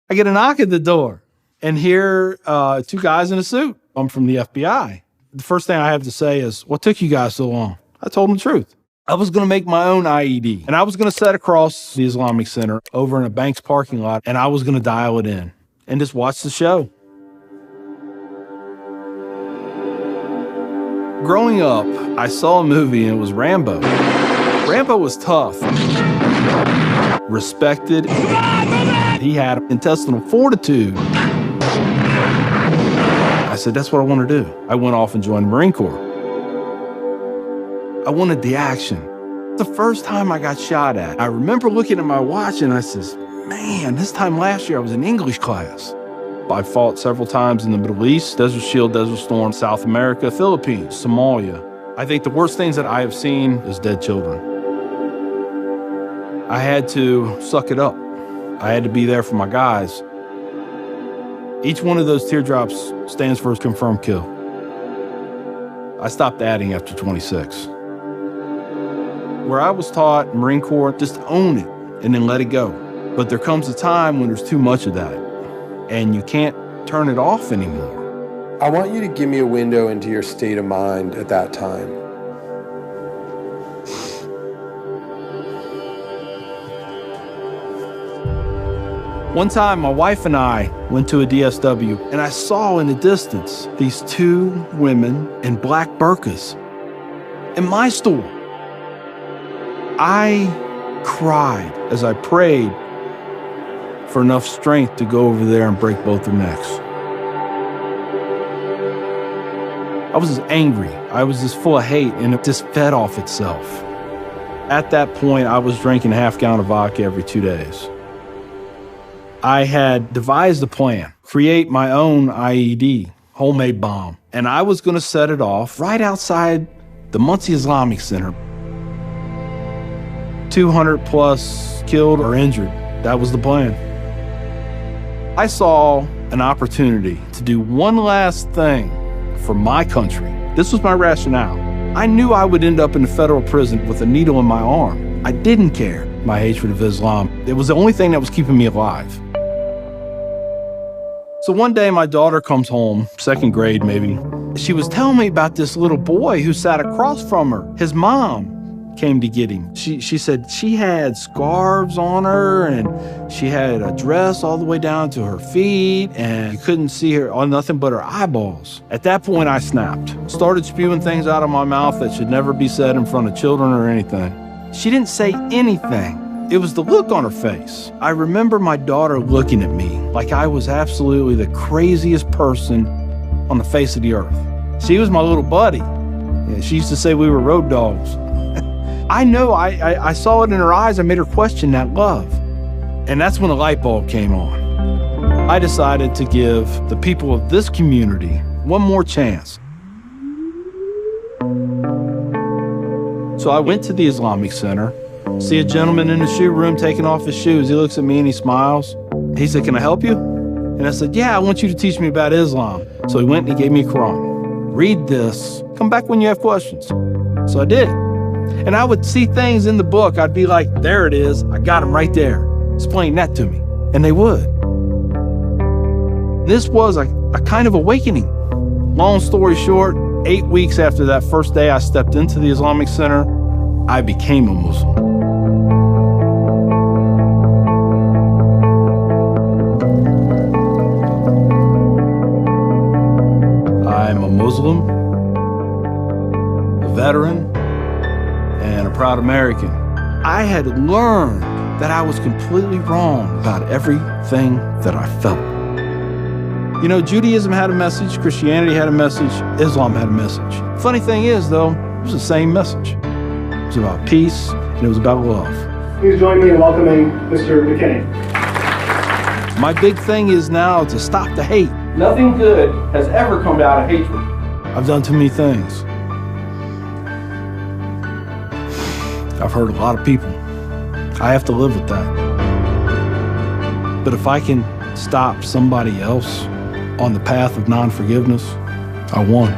I get a knock at the door, and here, two guys in a suit. I'm from the FBI. The first thing I have to say is, what took you guys so long? I told them the truth. I was going to make my own IED, and I was going to set across the Islamic Center over in a bank's parking lot, and I was going to dial it in and just watch the show. Growing up, I saw a movie, and it was Rambo. Rambo was tough, respected. He had intestinal fortitude. I said, that's what I want to do. I went off and joined the Marine Corps. I wanted the action. The first time I got shot at, I remember looking at my watch and I says, man, this time last year I was in English class. I fought several times in the Middle East, Desert Shield, Desert Storm, South America, Philippines, Somalia. I think the worst things that I have seen is dead children. I had to suck it up. I had to be there for my guys. Each one of those teardrops stands for a confirmed kill. I stopped adding after 26. Where I was taught, Marine Corps, just own it and then let it go. But there comes a time when there's too much of that, and you can't turn it off anymore. I want you to give me a window into your state of mind at that time. One time, my wife and I went to a DSW, and I saw in the distance these two women in black burqas in my store. I cried as I prayed for enough strength to go over there and break both their necks. I was just angry. I was just full of hate, and it just fed off itself. At that point, I was drinking a half-gallon of vodka every 2 days. I had devised a plan, create my own IED, homemade bomb, and I was going to set it off right outside the Muncie Islamic Center. 200 plus killed or injured. That was the plan. I saw an opportunity to do one last thing for my country. This was my rationale. I knew I would end up in a federal prison with a needle in my arm. I didn't care. My hatred of Islam, it was the only thing that was keeping me alive. So one day my daughter comes home, second grade maybe. She was telling me about this little boy who sat across from her. His mom came to get him. She said she had scarves on her, and she had a dress all the way down to her feet, and you couldn't see her on nothing but her eyeballs. At that point, I snapped. Started spewing things out of my mouth that should never be said in front of children or anything. She didn't say anything. It was the look on her face. I remember my daughter looking at me like I was absolutely the craziest person on the face of the earth. She was my little buddy. She used to say we were road dogs. I know I saw it in her eyes. I made her question that love. And that's when a light bulb came on. I decided to give the people of this community one more chance. So I went to the Islamic Center, see a gentleman in the shoe room taking off his shoes. He looks at me and he smiles. He said, "Can I help you?" And I said, "Yeah, I want you to teach me about Islam." So he went and he gave me a Quran. "Read this. Come back when you have questions." So I did. And I would see things in the book. I'd be like, there it is. I got them right there. Explain that to me. And they would. This was a kind of awakening. Long story short, 8 weeks after that first day I stepped into the Islamic Center, I became a Muslim. I'm a Muslim, a veteran, and a proud American. I had learned that I was completely wrong about everything that I felt. You know, Judaism had a message, Christianity had a message, Islam had a message. Funny thing is, though, it was the same message. It was about peace, and it was about love. Please join me in welcoming Mr. McKinney. My big thing is now to stop the hate. Nothing good has ever come out of hatred. I've done too many things. I've hurt a lot of people. I have to live with that. But if I can stop somebody else on the path of non-forgiveness, I won.